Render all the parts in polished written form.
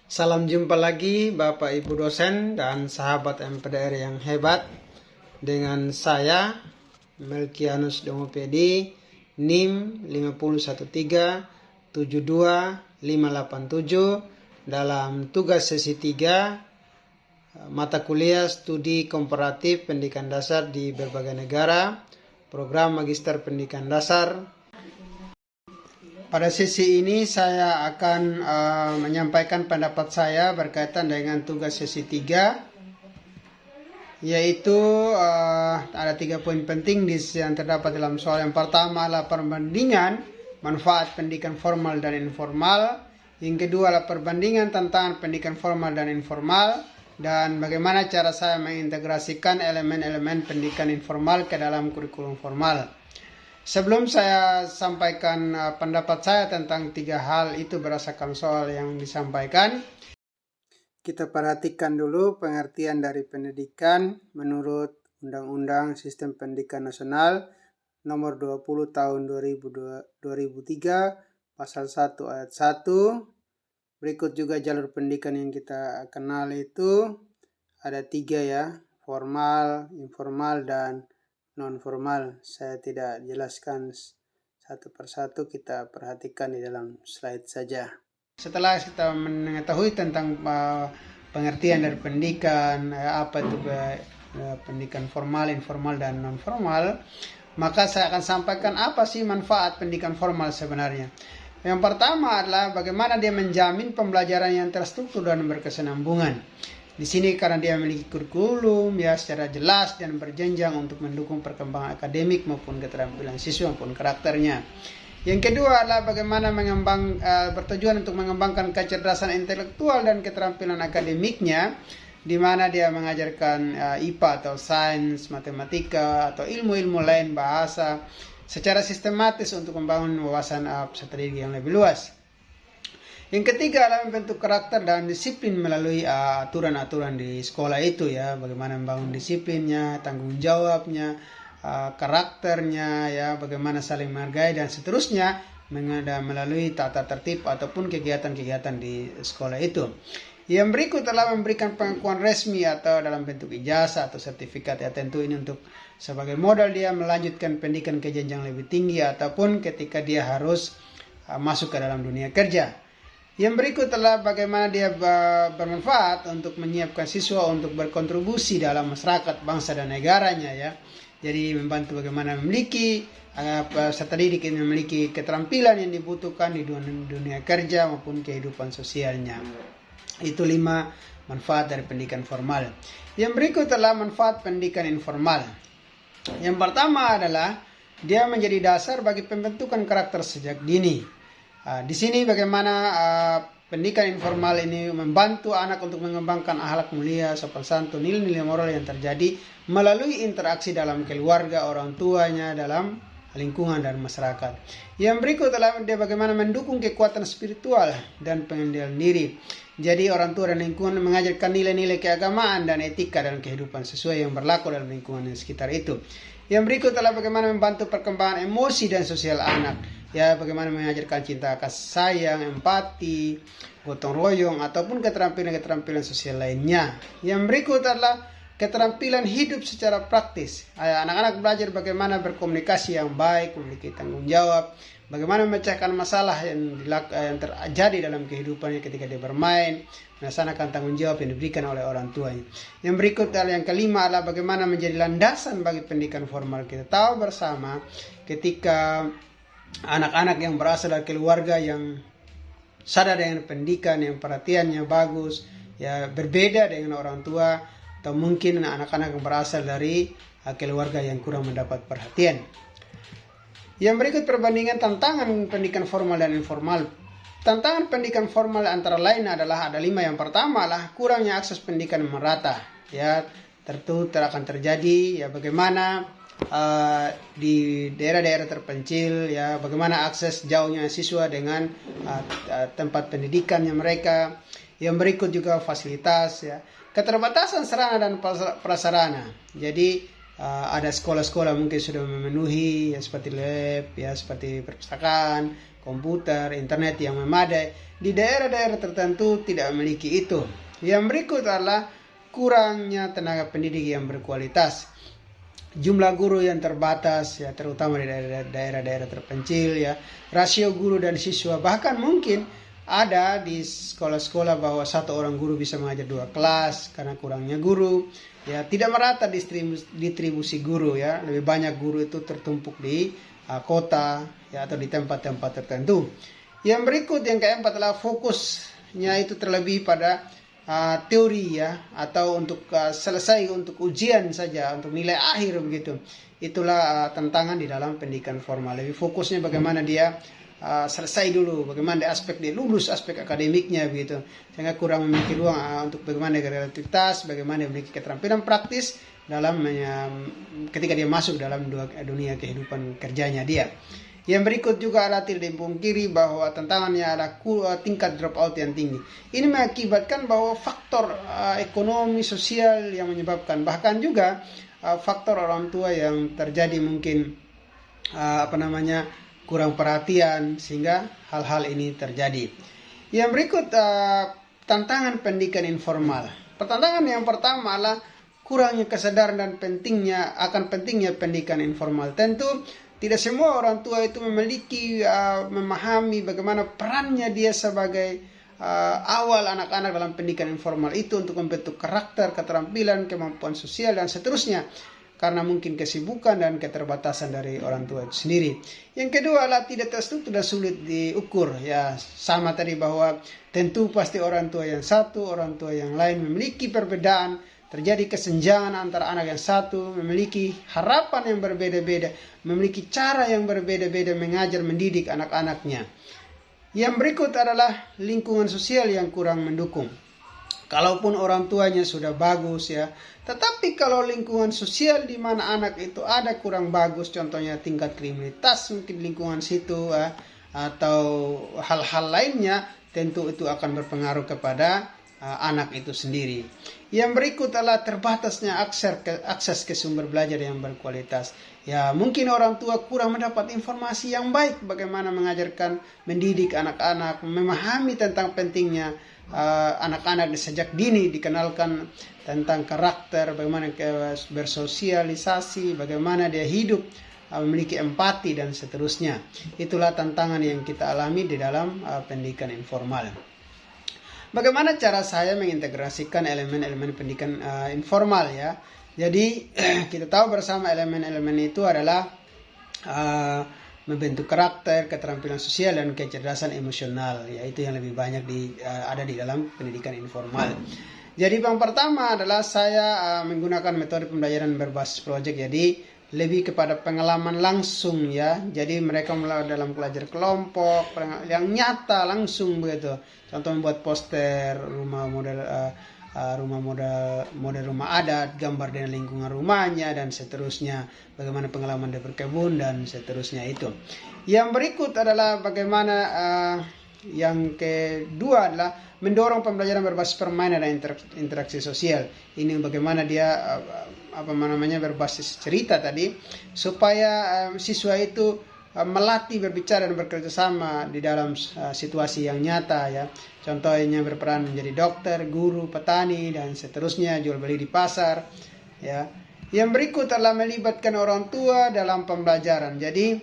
Salam jumpa lagi Bapak Ibu dosen dan sahabat MPDR yang hebat. Dengan saya Melkianus Domopedi, NIM 501372587 dalam tugas sesi 3 mata kuliah studi komparatif pendidikan dasar di berbagai negara, program Magister Pendidikan Dasar. Pada sesi ini saya akan menyampaikan pendapat saya berkaitan dengan tugas sesi 3, yaitu ada 3 poin penting yang terdapat dalam soal. Yang pertama adalah perbandingan manfaat pendidikan formal dan informal. Yang kedua adalah perbandingan tantangan pendidikan formal dan informal, dan bagaimana cara saya mengintegrasikan elemen-elemen pendidikan informal ke dalam kurikulum formal. Sebelum saya sampaikan pendapat saya tentang 3 hal itu berdasarkan soal yang disampaikan, kita perhatikan dulu pengertian dari pendidikan menurut Undang-Undang Sistem Pendidikan Nasional Nomor 20 Tahun 2003, Pasal 1 Ayat 1. Berikut juga jalur pendidikan yang kita kenal itu ada 3 ya, formal, informal, dan non-formal. Saya tidak jelaskan satu persatu, kita perhatikan di dalam slide saja. Setelah kita mengetahui tentang pengertian dari pendidikan, apa itu pendidikan formal, informal, dan non-formal, maka saya akan sampaikan apa sih manfaat pendidikan formal sebenarnya. Yang pertama adalah bagaimana dia menjamin pembelajaran yang terstruktur dan berkesinambungan. Di sini karena dia memiliki kurikulum ya secara jelas dan berjenjang untuk mendukung perkembangan akademik maupun keterampilan siswa maupun karakternya. Yang kedua adalah bagaimana bertujuan untuk mengembangkan kecerdasan intelektual dan keterampilan akademiknya, di mana dia mengajarkan IPA atau sains, matematika atau ilmu-ilmu lain bahasa secara sistematis untuk membangun wawasan peserta didik yang lebih luas. Yang ketiga adalah membentuk karakter dan disiplin melalui aturan-aturan di sekolah itu ya, bagaimana membangun disiplinnya, tanggung jawabnya, karakternya ya, bagaimana saling menghargai dan seterusnya melalui tata tertib ataupun kegiatan-kegiatan di sekolah itu. Yang berikut adalah memberikan pengakuan resmi atau dalam bentuk ijazah atau sertifikat ya, tentu ini untuk sebagai modal dia melanjutkan pendidikan ke jenjang lebih tinggi ataupun ketika dia harus masuk ke dalam dunia kerja. Yang berikut adalah bagaimana dia bermanfaat untuk menyiapkan siswa untuk berkontribusi dalam masyarakat, bangsa, dan negaranya ya. Jadi membantu bagaimana memiliki peserta didik ini memiliki keterampilan yang dibutuhkan di dunia kerja maupun kehidupan sosialnya. Itu 5 manfaat dari pendidikan formal. Yang berikut adalah manfaat pendidikan informal. Yang pertama adalah dia menjadi dasar bagi pembentukan karakter sejak dini. Di sini bagaimana pendidikan informal ini membantu anak untuk mengembangkan akhlak mulia, sopan santun, nilai-nilai moral yang terjadi melalui interaksi dalam keluarga, orang tuanya, dalam lingkungan dan masyarakat. Yang berikut adalah dia bagaimana mendukung kekuatan spiritual dan pengendalian diri. Jadi orang tua dan lingkungan mengajarkan nilai-nilai keagamaan dan etika dalam kehidupan sesuai yang berlaku dalam lingkungan yang sekitar itu. Yang berikut adalah bagaimana membantu perkembangan emosi dan sosial anak. Ya, bagaimana mengajarkan cinta, kasih sayang, empati, gotong royong, ataupun keterampilan-keterampilan sosial lainnya. Yang berikut adalah keterampilan hidup secara praktis. Anak-anak belajar bagaimana berkomunikasi yang baik, memiliki tanggung jawab, bagaimana memecahkan masalah yang terjadi dalam kehidupannya ketika dia bermain, melaksanakan tanggung jawab yang diberikan oleh orang tuanya. Yang berikut adalah yang kelima adalah bagaimana menjadi landasan bagi pendidikan formal. Kita tahu bersama ketika anak-anak yang berasal dari keluarga yang sadar dengan pendidikan, yang perhatiannya bagus, ya berbeda dengan orang tua, atau mungkin anak-anak yang berasal dari keluarga yang kurang mendapat perhatian. Yang berikut perbandingan tantangan pendidikan formal dan informal. Tantangan pendidikan formal antara lain adalah ada 5. Yang pertama adalah kurangnya akses pendidikan merata. Ya, tentu akan terjadi ya bagaimana di daerah-daerah terpencil ya, bagaimana akses jauhnya siswa dengan tempat pendidikannya mereka. Yang berikut juga fasilitas ya, keterbatasan sarana dan prasarana. Jadi ada sekolah-sekolah mungkin sudah memenuhi ya, seperti lab ya, seperti perpustakaan, komputer, internet yang memadai. Di daerah-daerah tertentu tidak memiliki itu. Yang berikut adalah kurangnya tenaga pendidik yang berkualitas. Jumlah guru yang terbatas ya, terutama di daerah-daerah terpencil ya. Rasio guru dan siswa, bahkan mungkin ada di sekolah-sekolah bahwa satu orang guru bisa mengajar 2 kelas karena kurangnya guru. Ya, tidak merata distribusi guru ya. Lebih banyak guru itu tertumpuk di kota ya, atau di tempat-tempat tertentu. Yang berikut yang keempat adalah fokusnya itu terlebih pada teori ya, atau untuk selesai untuk ujian saja, untuk nilai akhir begitu. Itulah tantangan di dalam pendidikan formal. Lebih fokusnya bagaimana dia selesai dulu, bagaimana dia lulus aspek akademiknya begitu, sehingga kurang memiliki ruang untuk bagaimana kreativitas, bagaimana memiliki keterampilan praktis dalam ketika dia masuk dalam dunia kehidupan kerjanya dia. Yang berikut juga adalah tidak dipungkiri bahwa tantangannya adalah tingkat dropout yang tinggi. Ini mengakibatkan bahwa faktor ekonomi sosial yang menyebabkan, bahkan juga faktor orang tua yang terjadi mungkin kurang perhatian sehingga hal-hal ini terjadi. Yang berikut tantangan pendidikan informal. Tantangan yang pertama adalah kurangnya kesadaran dan pentingnya pendidikan informal. Tentu tidak semua orang tua itu memahami bagaimana perannya dia sebagai awal anak-anak dalam pendidikan informal itu untuk membentuk karakter, keterampilan, kemampuan sosial dan seterusnya. Karena mungkin kesibukan dan keterbatasan dari orang tua itu sendiri. Yang kedua adalah tidak terstruktur dan sulit diukur. Ya, sama tadi bahwa tentu pasti orang tua yang satu, orang tua yang lain memiliki perbedaan. Terjadi kesenjangan antara anak yang satu, memiliki harapan yang berbeda-beda, memiliki cara yang berbeda-beda mengajar, mendidik anak-anaknya. Yang berikut adalah lingkungan sosial yang kurang mendukung. Kalaupun orang tuanya sudah bagus ya, tetapi kalau lingkungan sosial di mana anak itu ada kurang bagus, contohnya tingkat kriminalitas mungkin lingkungan situ atau hal-hal lainnya, tentu itu akan berpengaruh kepada anak itu sendiri. Yang berikut adalah terbatasnya akses ke sumber belajar yang berkualitas. Ya, mungkin orang tua kurang mendapat informasi yang baik bagaimana mengajarkan, mendidik anak-anak, memahami tentang pentingnya anak-anak sejak dini dikenalkan tentang karakter, bagaimana bersosialisasi, bagaimana dia hidup, memiliki empati dan seterusnya. Itulah tantangan yang kita alami di dalam pendidikan informal. Bagaimana cara saya mengintegrasikan elemen-elemen pendidikan informal ya? Jadi kita tahu bersama elemen-elemen itu adalah membentuk karakter, keterampilan sosial dan kecerdasan emosional. Ya, itu yang lebih banyak ada di dalam pendidikan informal. Jadi yang pertama adalah saya menggunakan metode pembelajaran berbasis proyek. Jadi lebih kepada pengalaman langsung ya. Jadi mereka mulai dalam belajar kelompok yang nyata langsung begitu. Contoh membuat poster model rumah adat, gambar dengan lingkungan rumahnya dan seterusnya. Bagaimana pengalaman dia berkebun dan seterusnya itu. Yang berikut adalah bagaimana yang kedua adalah mendorong pembelajaran berbasis permainan dan interaksi sosial. Ini bagaimana dia berbasis cerita tadi supaya siswa itu melatih berbicara dan bekerja sama di dalam situasi yang nyata ya. Contohnya berperan menjadi dokter, guru, petani dan seterusnya, jual beli di pasar ya. Yang berikut adalah melibatkan orang tua dalam pembelajaran. Jadi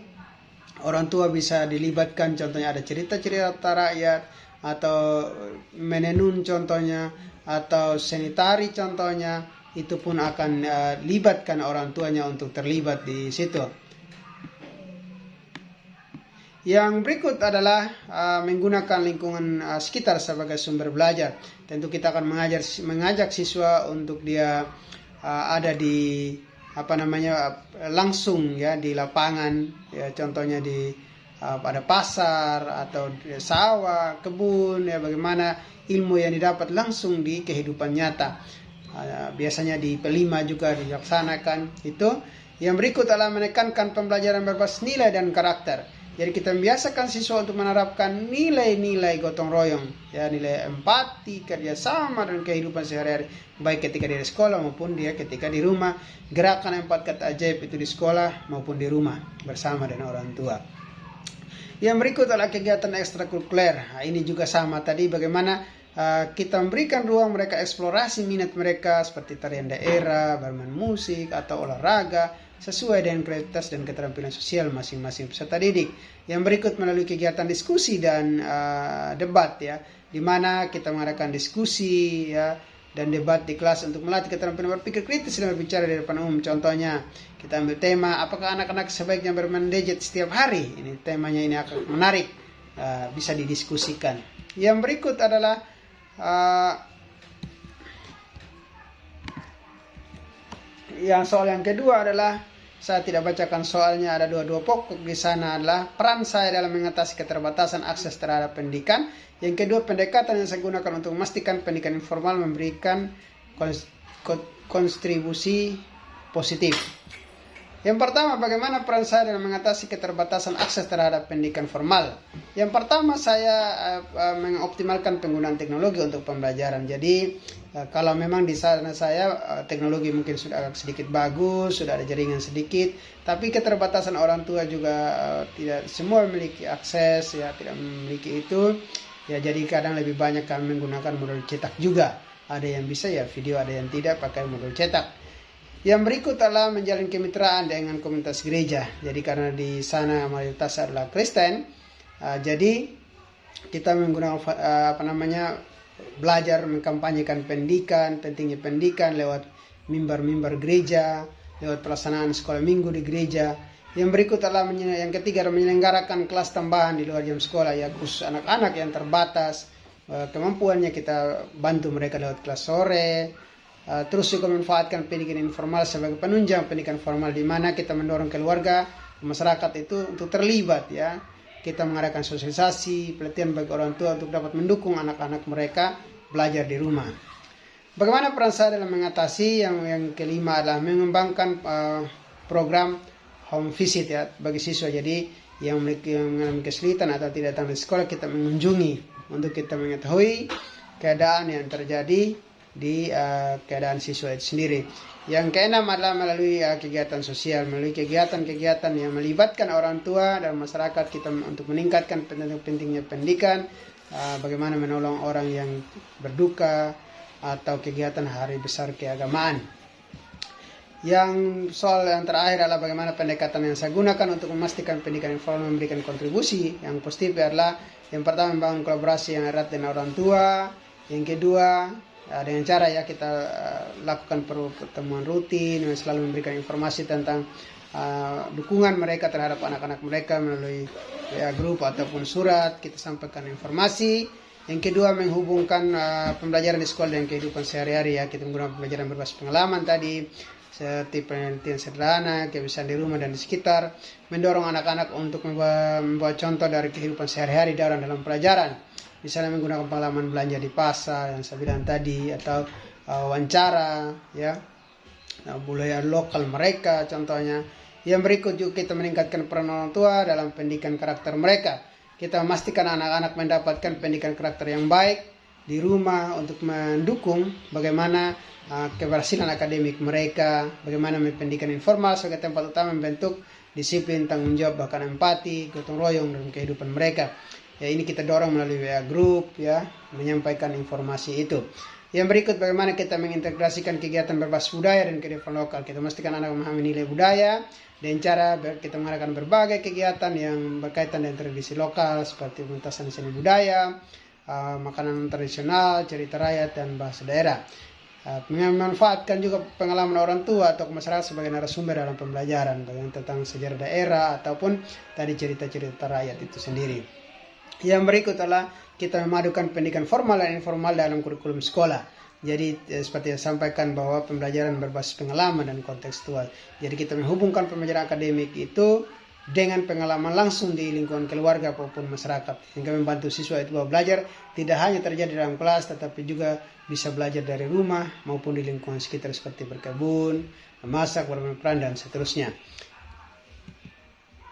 orang tua bisa dilibatkan, contohnya ada cerita-cerita rakyat atau menenun contohnya atau seni tari contohnya, itu pun akan libatkan orang tuanya untuk terlibat di situ. Yang berikut adalah menggunakan lingkungan sekitar sebagai sumber belajar. Tentu kita akan mengajak siswa untuk dia ada di langsung ya di lapangan ya, contohnya pada pasar atau di sawah, kebun ya, bagaimana ilmu yang didapat langsung di kehidupan nyata. Biasanya di P5 juga dilaksanakan itu. Yang berikut adalah menekankan pembelajaran berbasis nilai dan karakter. Jadi kita membiasakan siswa untuk menerapkan nilai-nilai gotong royong, ya, nilai empati, kerjasama dan kehidupan sehari-hari, baik ketika dia di sekolah maupun dia ketika di rumah. Gerakan 4 kata ajaib itu di sekolah maupun di rumah bersama dengan orang tua. Yang berikut adalah kegiatan ekstrakurikuler. Nah, ini juga sama tadi, bagaimana kita memberikan ruang mereka eksplorasi minat mereka seperti tarian daerah, bermain musik, atau olahraga sesuai dengan kreativitas dan keterampilan sosial masing-masing peserta didik. Yang berikut melalui kegiatan diskusi dan debat ya, di mana kita mengadakan diskusi ya dan debat di kelas untuk melatih keterampilan berpikir kritis dan berbicara di depan umum. Contohnya, kita ambil tema, apakah anak-anak sebaiknya bermain gadget setiap hari? Ini temanya, ini akan menarik, bisa didiskusikan. Yang berikut adalah soal yang kedua adalah, saya tidak bacakan soalnya, ada dua pokok di sana, adalah peran saya dalam mengatasi keterbatasan akses terhadap pendidikan. Yang kedua, pendekatan yang saya gunakan untuk memastikan pendidikan informal memberikan kontribusi positif. Yang pertama, bagaimana peran saya dalam mengatasi keterbatasan akses terhadap pendidikan formal. Yang pertama, saya mengoptimalkan penggunaan teknologi untuk pembelajaran. Jadi, kalau memang di sana saya teknologi mungkin sudah agak sedikit bagus, sudah ada jaringan sedikit, tapi keterbatasan orang tua juga tidak semua memiliki akses, ya tidak memiliki itu. Ya, jadi kadang lebih banyak kami menggunakan modul cetak juga. Ada yang bisa ya video, ada yang tidak pakai modul cetak. Yang berikut adalah menjalin kemitraan dengan komunitas gereja. Jadi karena di sana mayoritas adalah Kristen, jadi kita menggunakan belajar mengkampanyekan pendidikan, pentingnya pendidikan lewat mimbar-mimbar gereja, lewat pelaksanaan sekolah minggu di gereja. Yang berikut adalah yang ketiga, menyelenggarakan kelas tambahan di luar jam sekolah, ya khusus anak-anak yang terbatas kemampuannya, kita bantu mereka lewat kelas sore. Terus juga memanfaatkan pendidikan informal sebagai penunjang pendidikan formal, di mana kita mendorong keluarga, masyarakat itu untuk terlibat ya. Kita mengadakan sosialisasi, pelatihan bagi orang tua untuk dapat mendukung anak-anak mereka belajar di rumah. Bagaimana peran saya dalam mengatasi? Yang kelima adalah mengembangkan program home visit ya bagi siswa. Jadi yang mengalami kesulitan atau tidak datang di sekolah, kita mengunjungi untuk kita mengetahui keadaan yang terjadi di keadaan siswa itu sendiri. Yang keenam adalah melalui kegiatan sosial, melalui kegiatan-kegiatan yang melibatkan orang tua dan masyarakat kita untuk meningkatkan pentingnya pendidikan, bagaimana menolong orang yang berduka, atau kegiatan hari besar keagamaan. Yang soal yang terakhir adalah bagaimana pendekatan yang saya gunakan untuk memastikan pendidikan informal memberikan kontribusi yang positif adalah, yang pertama, membangun kolaborasi yang erat dengan orang tua. Yang kedua, dengan cara ya kita lakukan pertemuan rutin, selalu memberikan informasi tentang dukungan mereka terhadap anak-anak mereka melalui grup ataupun surat, kita sampaikan informasi. Yang kedua, menghubungkan pembelajaran di sekolah dengan kehidupan sehari-hari ya, kita menggunakan pembelajaran berbasis pengalaman tadi, seperti penelitian sederhana, kebiasaan di rumah dan di sekitar, mendorong anak-anak untuk membuat contoh dari kehidupan sehari-hari dalam pelajaran. Misalnya menggunakan pengalaman belanja di pasar yang saya bilang tadi, atau wawancara ya, budaya lokal mereka contohnya. Yang berikut juga kita meningkatkan peran orang tua dalam pendidikan karakter mereka. Kita memastikan anak-anak mendapatkan pendidikan karakter yang baik di rumah untuk mendukung bagaimana keberhasilan akademik mereka, bagaimana pendidikan informal sebagai tempat utama membentuk disiplin, tanggung jawab, bahkan empati, gotong royong dalam kehidupan mereka. Ya, ini kita dorong melalui WA Group ya, menyampaikan informasi itu. Yang berikut, bagaimana kita mengintegrasikan kegiatan berbasis budaya dan kehidupan lokal. Kita memastikan anak memahami nilai budaya dengan cara kita mengadakan berbagai kegiatan yang berkaitan dengan tradisi lokal seperti pementasan seni budaya, makanan tradisional, cerita rakyat, dan bahasa daerah. Memanfaatkan juga pengalaman orang tua atau masyarakat sebagai narasumber dalam pembelajaran, tentang sejarah daerah ataupun tadi cerita-cerita rakyat itu sendiri. Yang berikut adalah kita memadukan pendidikan formal dan informal dalam kurikulum sekolah. Jadi seperti yang sampaikan bahwa pembelajaran berbasis pengalaman dan kontekstual. Jadi kita menghubungkan pembelajaran akademik itu dengan pengalaman langsung di lingkungan keluarga maupun masyarakat, hingga membantu siswa itu bahwa belajar tidak hanya terjadi dalam kelas, tetapi juga bisa belajar dari rumah maupun di lingkungan sekitar seperti berkebun, memasak, bermain peran, dan seterusnya.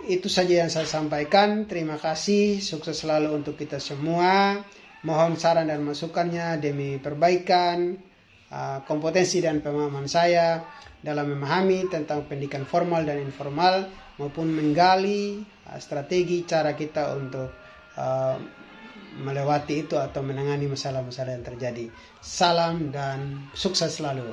Itu saja yang saya sampaikan. Terima kasih, sukses selalu untuk kita semua. Mohon saran dan masukannya demi perbaikan kompetensi dan pemahaman saya dalam memahami tentang pendidikan formal dan informal maupun menggali strategi cara kita untuk melewati itu atau menangani masalah-masalah yang terjadi. Salam dan sukses selalu.